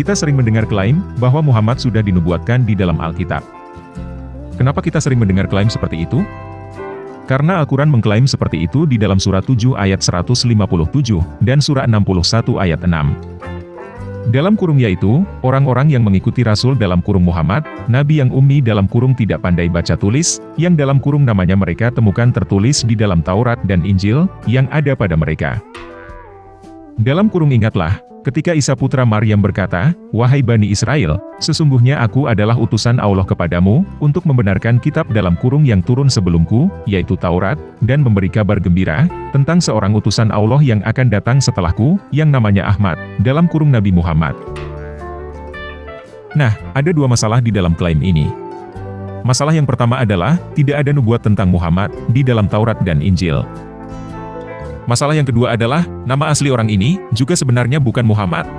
Kita sering mendengar klaim bahwa Muhammad sudah dinubuatkan di dalam Alkitab. Kenapa kita sering mendengar klaim seperti itu? Karena Al-Quran mengklaim seperti itu di dalam surah 7 ayat 157 dan surah 61 ayat 6. Dalam kurung yaitu, orang-orang yang mengikuti Rasul dalam kurung Muhammad, Nabi yang ummi dalam kurung tidak pandai baca tulis, yang dalam kurung namanya mereka temukan tertulis di dalam Taurat dan Injil, yang ada pada mereka. Dalam kurung ingatlah, ketika Isa putra Maryam berkata, "Wahai Bani Israel, sesungguhnya aku adalah utusan Allah kepadamu, untuk membenarkan kitab dalam kurung yang turun sebelumku, yaitu Taurat, dan memberi kabar gembira, tentang seorang utusan Allah yang akan datang setelahku, yang namanya Ahmad," dalam kurung Nabi Muhammad. Nah, ada dua masalah di dalam klaim ini. Masalah yang pertama adalah, tidak ada nubuat tentang Muhammad, di dalam Taurat dan Injil. Masalah yang kedua adalah, nama asli orang ini juga sebenarnya bukan Muhammad.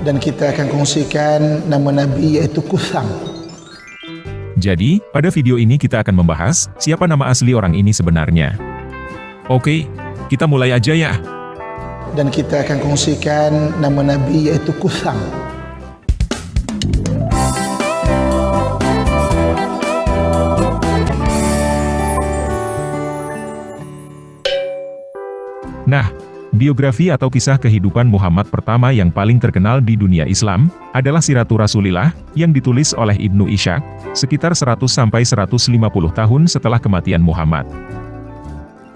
Dan kita akan kongsikan nama Nabi yaitu Kutham. Jadi, pada video ini kita akan membahas, siapa nama asli orang ini sebenarnya. Oke, kita mulai aja ya. Dan kita akan kongsikan nama Nabi yaitu Kutham. Nah, biografi atau kisah kehidupan Muhammad pertama yang paling terkenal di dunia Islam, adalah Siratul Rasulillah, yang ditulis oleh Ibnu Ishaq, sekitar 100-150 tahun setelah kematian Muhammad.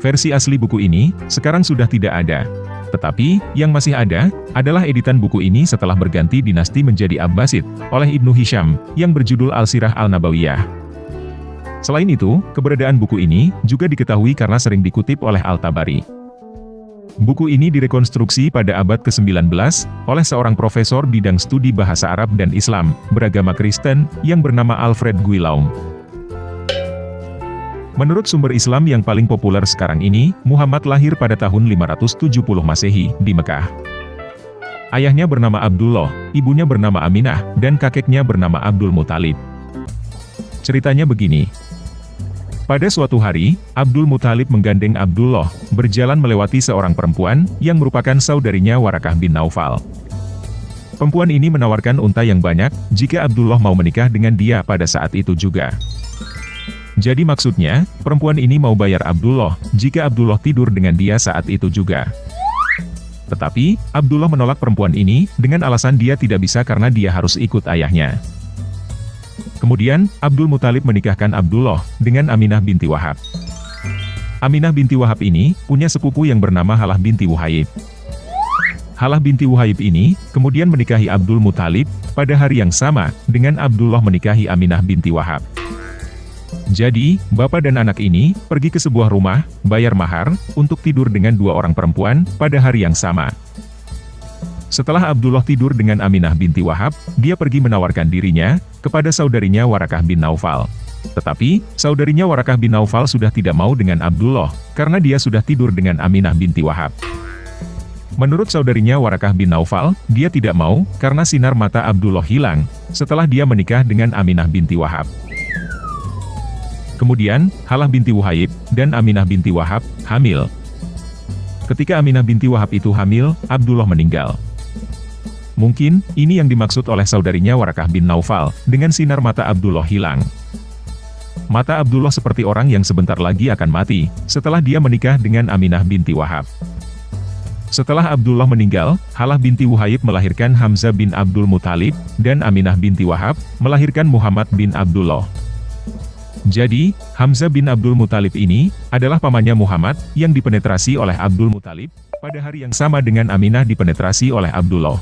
Versi asli buku ini, sekarang sudah tidak ada. Tetapi, yang masih ada, adalah editan buku ini setelah berganti dinasti menjadi Abbasid, oleh Ibnu Hisham, yang berjudul Al-Sirah Al-Nabawiyah. Selain itu, keberadaan buku ini, juga diketahui karena sering dikutip oleh Al-Tabari. Buku ini direkonstruksi pada abad ke-19, oleh seorang profesor bidang studi bahasa Arab dan Islam, beragama Kristen, yang bernama Alfred Guillaume. Menurut sumber Islam yang paling populer sekarang ini, Muhammad lahir pada tahun 570 Masehi, di Mekah. Ayahnya bernama Abdullah, ibunya bernama Aminah, dan kakeknya bernama Abdul Muthalib. Ceritanya begini. Pada suatu hari, Abdul Muthalib menggandeng Abdullah, berjalan melewati seorang perempuan, yang merupakan saudarinya Warakah bin Naufal. Perempuan ini menawarkan unta yang banyak, jika Abdullah mau menikah dengan dia pada saat itu juga. Jadi maksudnya, perempuan ini mau bayar Abdullah, jika Abdullah tidur dengan dia saat itu juga. Tetapi, Abdullah menolak perempuan ini, dengan alasan dia tidak bisa karena dia harus ikut ayahnya. Kemudian, Abdul Muthalib menikahkan Abdullah dengan Aminah binti Wahab. Aminah binti Wahab ini punya sepupu yang bernama Halah binti Wuhaib. Halah binti Wuhaib ini kemudian menikahi Abdul Muthalib pada hari yang sama dengan Abdullah menikahi Aminah binti Wahab. Jadi, bapak dan anak ini pergi ke sebuah rumah, bayar mahar, untuk tidur dengan dua orang perempuan pada hari yang sama. Setelah Abdullah tidur dengan Aminah binti Wahab, dia pergi menawarkan dirinya kepada saudarinya Warakah bin Naufal. Tetapi, saudarinya Warakah bin Naufal sudah tidak mau dengan Abdullah, karena dia sudah tidur dengan Aminah binti Wahab. Menurut saudarinya Warakah bin Naufal, dia tidak mau, karena sinar mata Abdullah hilang, setelah dia menikah dengan Aminah binti Wahab. Kemudian, Halah binti Wuhaib, dan Aminah binti Wahab, hamil. Ketika Aminah binti Wahab itu hamil, Abdullah meninggal. Mungkin, ini yang dimaksud oleh saudarinya Warakah bin Naufal, dengan sinar mata Abdullah hilang. Mata Abdullah seperti orang yang sebentar lagi akan mati, setelah dia menikah dengan Aminah binti Wahab. Setelah Abdullah meninggal, Halah binti Wuhaib melahirkan Hamzah bin Abdul Muthalib, dan Aminah binti Wahab, melahirkan Muhammad bin Abdullah. Jadi, Hamzah bin Abdul Muthalib ini, adalah pamannya Muhammad, yang dipenetrasi oleh Abdul Muthalib, pada hari yang sama dengan Aminah dipenetrasi oleh Abdullah.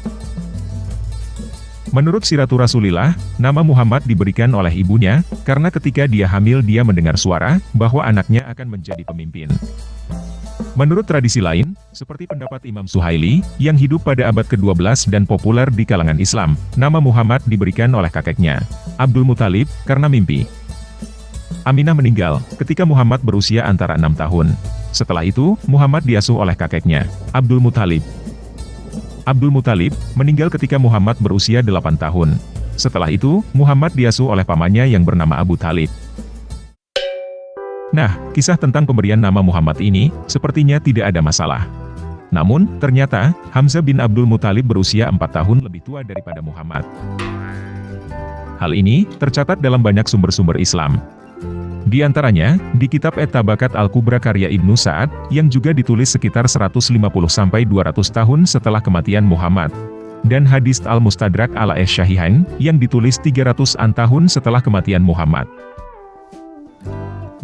Menurut Siratul Rasulillah, nama Muhammad diberikan oleh ibunya, karena ketika dia hamil dia mendengar suara, bahwa anaknya akan menjadi pemimpin. Menurut tradisi lain, seperti pendapat Imam Suhaili, yang hidup pada abad ke-12 dan populer di kalangan Islam, nama Muhammad diberikan oleh kakeknya, Abdul Muthalib, karena mimpi. Aminah meninggal, ketika Muhammad berusia antara 6 tahun. Setelah itu, Muhammad diasuh oleh kakeknya, Abdul Muthalib. Abdul Muthalib meninggal ketika Muhammad berusia 8 tahun. Setelah itu, Muhammad diasuh oleh pamannya yang bernama Abu Thalib. Nah, kisah tentang pemberian nama Muhammad ini, sepertinya tidak ada masalah. Namun, ternyata, Hamzah bin Abdul Muthalib berusia 4 tahun lebih tua daripada Muhammad. Hal ini tercatat dalam banyak sumber-sumber Islam. Di antaranya, di kitab At-Tabakat Al-Kubra karya Ibnu Sa'ad, yang juga ditulis sekitar 150-200 tahun setelah kematian Muhammad. Dan hadis Al-Mustadrak ala Asy-Syahihain, yang ditulis 300-an tahun setelah kematian Muhammad.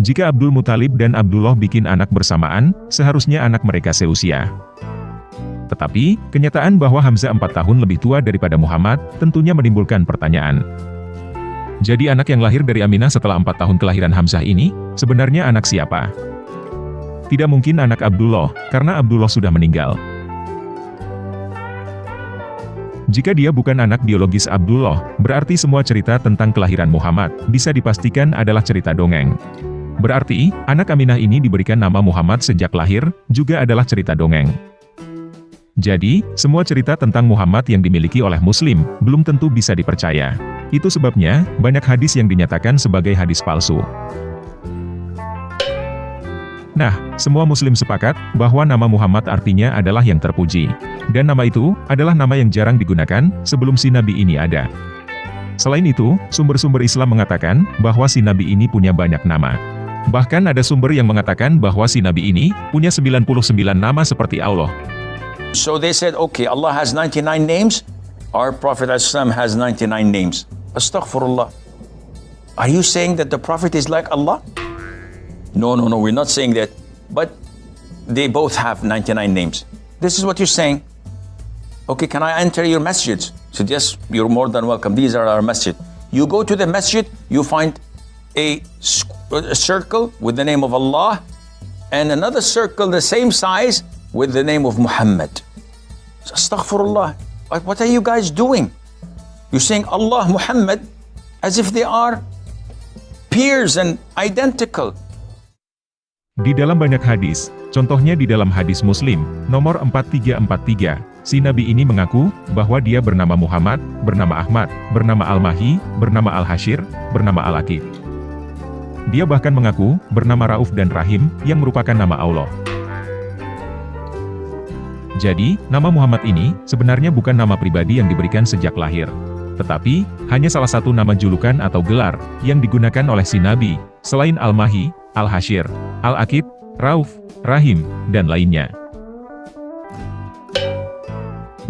Jika Abdul Muthalib dan Abdullah bikin anak bersamaan, seharusnya anak mereka seusia. Tetapi, kenyataan bahwa Hamzah 4 tahun lebih tua daripada Muhammad, tentunya menimbulkan pertanyaan. Jadi anak yang lahir dari Aminah setelah 4 tahun kelahiran Hamzah ini, sebenarnya anak siapa? Tidak mungkin anak Abdullah, karena Abdullah sudah meninggal. Jika dia bukan anak biologis Abdullah, berarti semua cerita tentang kelahiran Muhammad, bisa dipastikan adalah cerita dongeng. Berarti, anak Aminah ini diberikan nama Muhammad sejak lahir, juga adalah cerita dongeng. Jadi, semua cerita tentang Muhammad yang dimiliki oleh Muslim, belum tentu bisa dipercaya. Itu sebabnya, banyak hadis yang dinyatakan sebagai hadis palsu. Nah, semua Muslim sepakat, bahwa nama Muhammad artinya adalah yang terpuji. Dan nama itu, adalah nama yang jarang digunakan, sebelum si Nabi ini ada. Selain itu, sumber-sumber Islam mengatakan, bahwa si Nabi ini punya banyak nama. Bahkan ada sumber yang mengatakan bahwa si Nabi ini, punya 99 nama seperti Allah. So they said, okay, Allah has 99 names, our Prophet ﷺ has 99 names. Astaghfirullah. Are you saying that the Prophet is like Allah? No, we're not saying that. But they both have 99 names. This is what you're saying. Okay, can I enter your masjid? So yes, you're more than welcome. These are our masjid. You go to the masjid, you find a circle with the name of Allah, and another circle the same size with the name of Muhammad. Astaghfirullah. What are you guys doing? You're saying Allah, Muhammad, as if they are peers and identical. Di dalam banyak hadis, contohnya di dalam hadis Muslim, nomor 4343, si Nabi ini mengaku, bahwa dia bernama Muhammad, bernama Ahmad, bernama Al-Mahi, bernama Al-Hashir, bernama Al-Aqib. Dia bahkan mengaku, bernama Rauf dan Rahim, yang merupakan nama Allah. Jadi, nama Muhammad ini, sebenarnya bukan nama pribadi yang diberikan sejak lahir. Tetapi, hanya salah satu nama julukan atau gelar, yang digunakan oleh si Nabi, selain Al-Mahi, Al-Hashir, Al-Aqib, Rauf, Rahim, dan lainnya.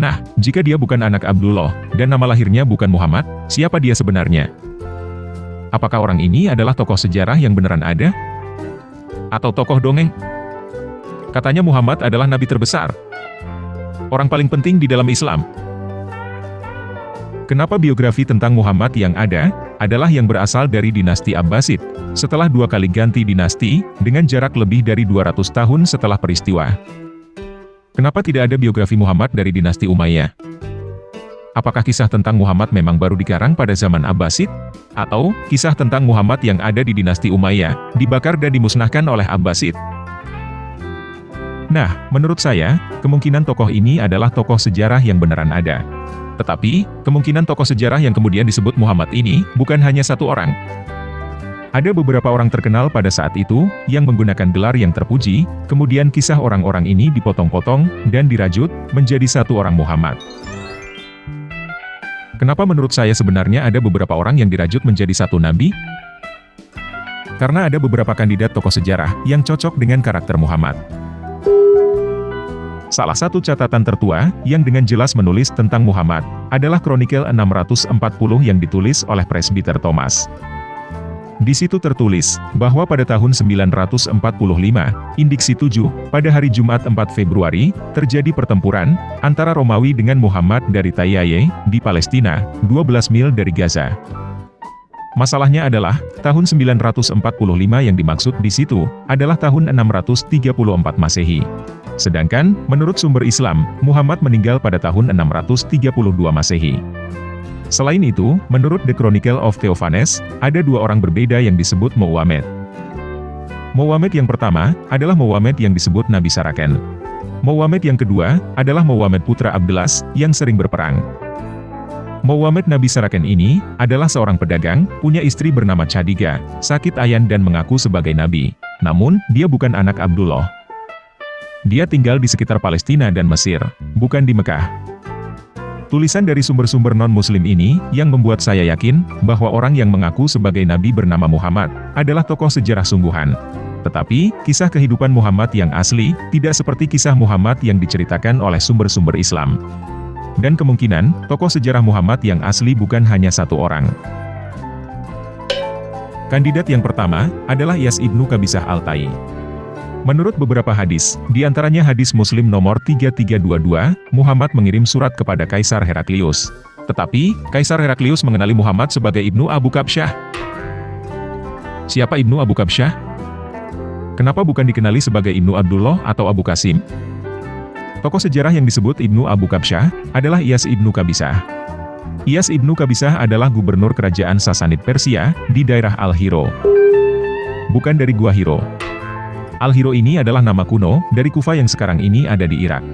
Nah, jika dia bukan anak Abdullah, dan nama lahirnya bukan Muhammad, siapa dia sebenarnya? Apakah orang ini adalah tokoh sejarah yang beneran ada? Atau tokoh dongeng? Katanya Muhammad adalah nabi terbesar. Orang paling penting di dalam Islam. Kenapa biografi tentang Muhammad yang ada, adalah yang berasal dari dinasti Abbasid, setelah 2 kali ganti dinasti, dengan jarak lebih dari 200 tahun setelah peristiwa. Kenapa tidak ada biografi Muhammad dari dinasti Umayyah? Apakah kisah tentang Muhammad memang baru dikarang pada zaman Abbasid? Atau, kisah tentang Muhammad yang ada di dinasti Umayyah, dibakar dan dimusnahkan oleh Abbasid? Nah, menurut saya, kemungkinan tokoh ini adalah tokoh sejarah yang beneran ada. Tetapi, kemungkinan tokoh sejarah yang kemudian disebut Muhammad ini, bukan hanya satu orang. Ada beberapa orang terkenal pada saat itu, yang menggunakan gelar yang terpuji, kemudian kisah orang-orang ini dipotong-potong, dan dirajut, menjadi satu orang Muhammad. Kenapa menurut saya sebenarnya ada beberapa orang yang dirajut menjadi satu nabi? Karena ada beberapa kandidat tokoh sejarah, yang cocok dengan karakter Muhammad. Salah satu catatan tertua, yang dengan jelas menulis tentang Muhammad, adalah Kronikel 640 yang ditulis oleh Presbiter Thomas. Di situ tertulis, bahwa pada tahun 945, Indiksi 7, pada hari Jumat 4 Februari, terjadi pertempuran, antara Romawi dengan Muhammad dari Tayyaye, di Palestina, 12 mil dari Gaza. Masalahnya adalah, tahun 945 yang dimaksud di situ, adalah tahun 634 Masehi. Sedangkan, menurut sumber Islam, Muhammad meninggal pada tahun 632 Masehi. Selain itu, menurut The Chronicle of Theophanes, ada 2 orang berbeda yang disebut Muhammad. Muhammad yang pertama, adalah Muhammad yang disebut Nabi Saraken. Muhammad yang kedua, adalah Muhammad putra Abdullah, yang sering berperang. Muhammad Nabi Saraken ini, adalah seorang pedagang, punya istri bernama Chadiga, sakit ayan dan mengaku sebagai nabi. Namun, dia bukan anak Abdullah. Dia tinggal di sekitar Palestina dan Mesir, bukan di Mekah. Tulisan dari sumber-sumber non-muslim ini, yang membuat saya yakin, bahwa orang yang mengaku sebagai nabi bernama Muhammad, adalah tokoh sejarah sungguhan. Tetapi, kisah kehidupan Muhammad yang asli, tidak seperti kisah Muhammad yang diceritakan oleh sumber-sumber Islam. Dan kemungkinan, tokoh sejarah Muhammad yang asli bukan hanya satu orang. Kandidat yang pertama, adalah Iyas ibnu Qabisah Al-Tai. Menurut beberapa hadis, di antaranya hadis Muslim nomor 3322, Muhammad mengirim surat kepada Kaisar Heraklius. Tetapi, Kaisar Heraklius mengenali Muhammad sebagai Ibnu Abu Qabsyah. Siapa Ibnu Abu Qabsyah? Kenapa bukan dikenali sebagai Ibnu Abdullah atau Abu Qasim? Tokoh sejarah yang disebut Ibnu Abu Qabsyah, adalah Iyas ibnu Qabisah. Iyas ibnu Qabisah adalah gubernur kerajaan Sasanid Persia, di daerah Al-Hiro. Bukan dari Gua Hiro. Al-Hiro ini adalah nama kuno, dari Kufa yang sekarang ini ada di Irak.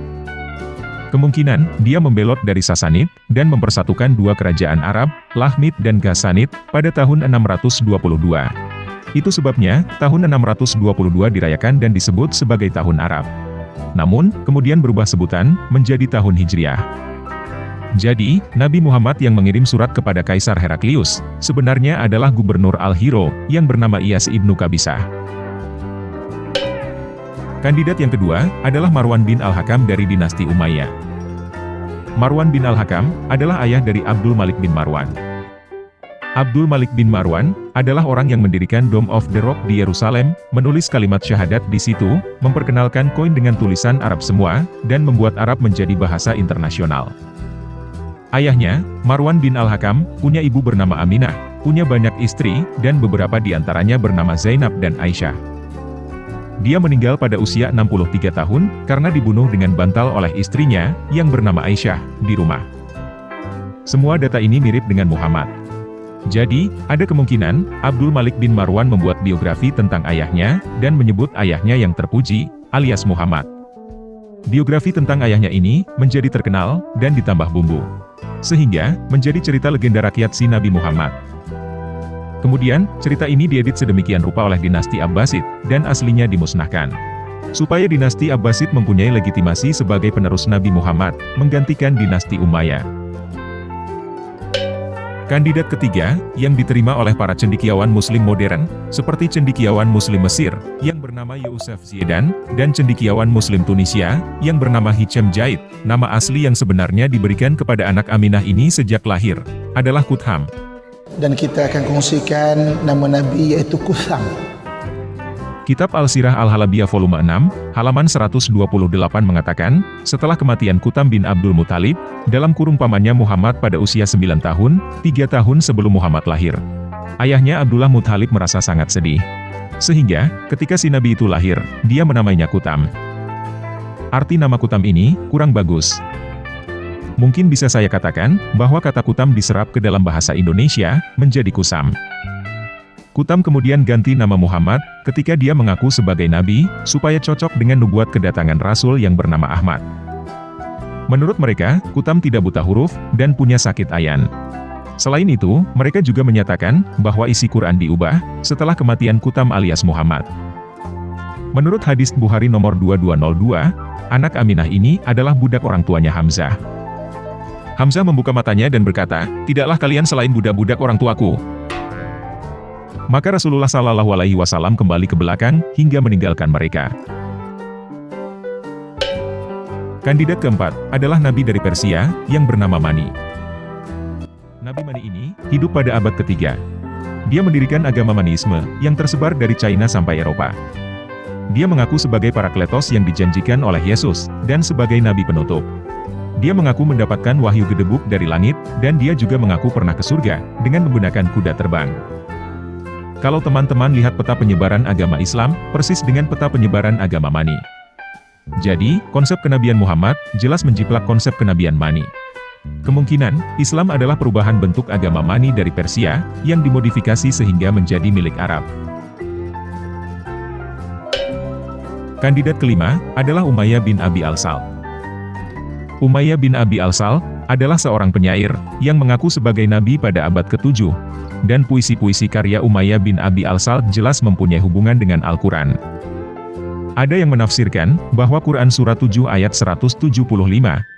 Kemungkinan, dia membelot dari Sasanid, dan mempersatukan dua kerajaan Arab, Lahmid dan Ghassanid, pada tahun 622. Itu sebabnya, tahun 622 dirayakan dan disebut sebagai Tahun Arab. Namun, kemudian berubah sebutan, menjadi Tahun Hijriah. Jadi, Nabi Muhammad yang mengirim surat kepada Kaisar Heraklius, sebenarnya adalah gubernur Al-Hiro, yang bernama Iyas ibnu Qabisah. Kandidat yang kedua, adalah Marwan bin Al-Hakam dari dinasti Umayyah. Marwan bin Al-Hakam, adalah ayah dari Abdul Malik bin Marwan. Abdul Malik bin Marwan, adalah orang yang mendirikan Dome of the Rock di Yerusalem, menulis kalimat syahadat di situ, memperkenalkan koin dengan tulisan Arab semua, dan membuat Arab menjadi bahasa internasional. Ayahnya, Marwan bin Al-Hakam, punya ibu bernama Aminah, punya banyak istri, dan beberapa di antaranya bernama Zainab dan Aisyah. Dia meninggal pada usia 63 tahun, karena dibunuh dengan bantal oleh istrinya, yang bernama Aisyah, di rumah. Semua data ini mirip dengan Muhammad. Jadi, ada kemungkinan, Abdul Malik bin Marwan membuat biografi tentang ayahnya, dan menyebut ayahnya yang terpuji, alias Muhammad. Biografi tentang ayahnya ini, menjadi terkenal, dan ditambah bumbu. Sehingga, menjadi cerita legenda rakyat si Nabi Muhammad. Kemudian, cerita ini diedit sedemikian rupa oleh dinasti Abbasid, dan aslinya dimusnahkan. Supaya dinasti Abbasid mempunyai legitimasi sebagai penerus Nabi Muhammad, menggantikan dinasti Umayyah. Kandidat ketiga, yang diterima oleh para cendekiawan Muslim modern, seperti cendekiawan Muslim Mesir, yang bernama Yusuf Ziedan, dan cendekiawan Muslim Tunisia, yang bernama Hichem Jaid, nama asli yang sebenarnya diberikan kepada anak Aminah ini sejak lahir, adalah Kutham. Dan kita akan kongsikan nama Nabi yaitu Kutham. Kitab Al-Sirah Al-Halabiyah volume 6, halaman 128 mengatakan, setelah kematian Kutham bin Abdul Muthalib, dalam kurung pamannya Muhammad pada usia 9 tahun, 3 tahun sebelum Muhammad lahir. Ayahnya Abdullah Muthalib merasa sangat sedih. Sehingga, ketika si Nabi itu lahir, dia menamainya Kutham. Arti nama Kutham ini, kurang bagus. Mungkin bisa saya katakan, bahwa kata Kutham diserap ke dalam bahasa Indonesia, menjadi kusam. Kutham kemudian ganti nama Muhammad, ketika dia mengaku sebagai Nabi, supaya cocok dengan nubuat kedatangan Rasul yang bernama Ahmad. Menurut mereka, Kutham tidak buta huruf, dan punya sakit ayan. Selain itu, mereka juga menyatakan, bahwa isi Quran diubah, setelah kematian Kutham alias Muhammad. Menurut hadis Bukhari nomor 2202, anak Aminah ini adalah budak orang tuanya Hamzah. Hamzah membuka matanya dan berkata, tidaklah kalian selain budak-budak orang tuaku. Maka Rasulullah SAW kembali ke belakang, hingga meninggalkan mereka. Kandidat keempat, adalah Nabi dari Persia, yang bernama Mani. Nabi Mani ini, hidup pada abad ketiga. Dia mendirikan agama Manisme, yang tersebar dari China sampai Eropa. Dia mengaku sebagai Parakletos yang dijanjikan oleh Yesus, dan sebagai Nabi penutup. Dia mengaku mendapatkan wahyu gedebuk dari langit, dan dia juga mengaku pernah ke surga, dengan menggunakan kuda terbang. Kalau teman-teman lihat peta penyebaran agama Islam, persis dengan peta penyebaran agama Mani. Jadi, konsep kenabian Muhammad, jelas menjiplak konsep kenabian Mani. Kemungkinan, Islam adalah perubahan bentuk agama Mani dari Persia, yang dimodifikasi sehingga menjadi milik Arab. Kandidat kelima, adalah Umayyah bin Abi Al-Salt. Umayyah bin Abi Al-Salt, adalah seorang penyair, yang mengaku sebagai nabi pada abad ke-7, dan puisi-puisi karya Umayyah bin Abi Al-Salt jelas mempunyai hubungan dengan Al-Quran. Ada yang menafsirkan bahwa Quran Surat 7 ayat 175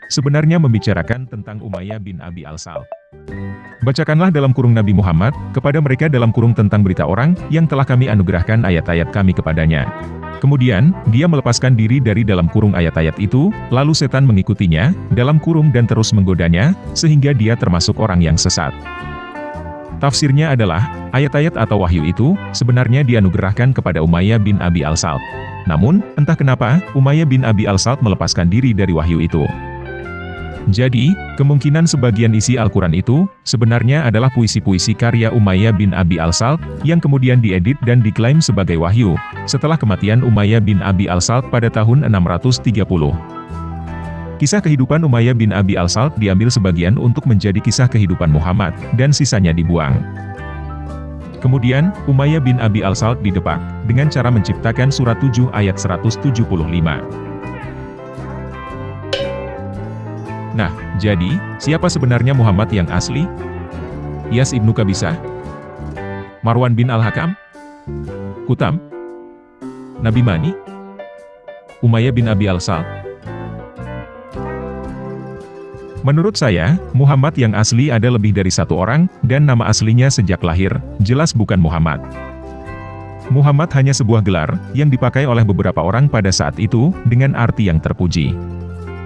sebenarnya membicarakan tentang Umayyah bin Abi Al-Salt. Bacakanlah dalam kurung Nabi Muhammad kepada mereka dalam kurung tentang berita orang yang telah kami anugerahkan ayat-ayat kami kepadanya. Kemudian, dia melepaskan diri dari dalam kurung ayat-ayat itu, lalu setan mengikutinya dalam kurung dan terus menggodanya, sehingga dia termasuk orang yang sesat. Tafsirnya adalah, ayat-ayat atau wahyu itu sebenarnya dianugerahkan kepada Umayyah bin Abi Al-Salt. Namun, entah kenapa, Umayyah bin Abi Al-Salt melepaskan diri dari wahyu itu. Jadi, kemungkinan sebagian isi Al-Quran itu sebenarnya adalah puisi-puisi karya Umayyah bin Abi Al-Salt yang kemudian diedit dan diklaim sebagai wahyu setelah kematian Umayyah bin Abi Al-Salt pada tahun 630. Kisah kehidupan Umayyah bin Abi Al-Salt diambil sebagian untuk menjadi kisah kehidupan Muhammad dan sisanya dibuang. Kemudian, Umayyah bin Abi Al-Salt didepak dengan cara menciptakan surat 7 ayat 175. Nah, jadi, siapa sebenarnya Muhammad yang asli? Iyas ibnu Qabisah? Marwan bin Al-Hakam? Kutam? Nabi Mani? Umayyah bin Abi Al-Salt? Menurut saya, Muhammad yang asli ada lebih dari satu orang, dan nama aslinya sejak lahir, jelas bukan Muhammad. Muhammad hanya sebuah gelar, yang dipakai oleh beberapa orang pada saat itu, dengan arti yang terpuji.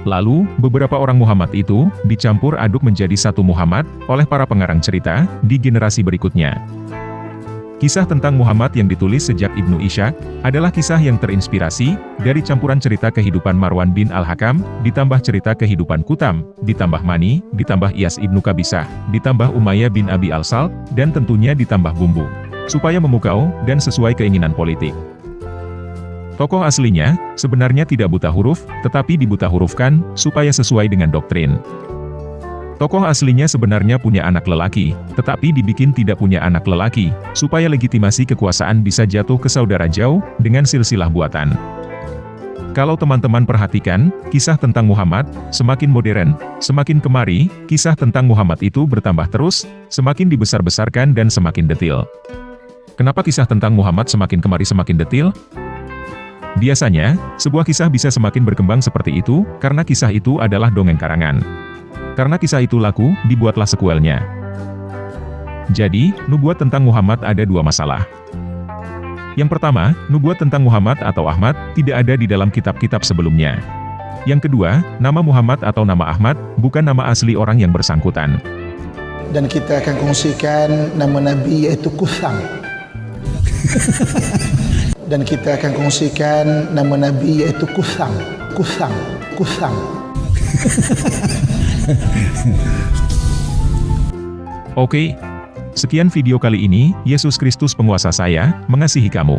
Lalu, beberapa orang Muhammad itu, dicampur aduk menjadi satu Muhammad, oleh para pengarang cerita, di generasi berikutnya. Kisah tentang Muhammad yang ditulis sejak Ibnu Ishaq, adalah kisah yang terinspirasi, dari campuran cerita kehidupan Marwan bin Al-Hakam, ditambah cerita kehidupan Kutam, ditambah Mani, ditambah Iyas ibnu Qabisah, ditambah Umayyah bin Abi Al-Salt, dan tentunya ditambah bumbu. Supaya memukau, dan sesuai keinginan politik. Tokoh aslinya, sebenarnya tidak buta huruf, tetapi dibuta hurufkan, supaya sesuai dengan doktrin. Tokoh aslinya sebenarnya punya anak lelaki, tetapi dibikin tidak punya anak lelaki, supaya legitimasi kekuasaan bisa jatuh ke saudara jauh, dengan silsilah buatan. Kalau teman-teman perhatikan, kisah tentang Muhammad, semakin modern, semakin kemari, kisah tentang Muhammad itu bertambah terus, semakin dibesar-besarkan dan semakin detil. Kenapa kisah tentang Muhammad semakin kemari semakin detil? Biasanya, sebuah kisah bisa semakin berkembang seperti itu, karena kisah itu adalah dongeng karangan. Karena kisah itu laku, dibuatlah sekuelnya. Jadi, nubuat tentang Muhammad ada dua masalah. Yang pertama, nubuat tentang Muhammad atau Ahmad, tidak ada di dalam kitab-kitab sebelumnya. Yang kedua, nama Muhammad atau nama Ahmad, bukan nama asli orang yang bersangkutan. Dan kita akan kongsikan nama Nabi yaitu Kutham. Dan kita akan kongsikan nama Nabi yaitu Kutham. Oke, sekian video kali ini. Yesus Kristus penguasa saya, mengasihi kamu.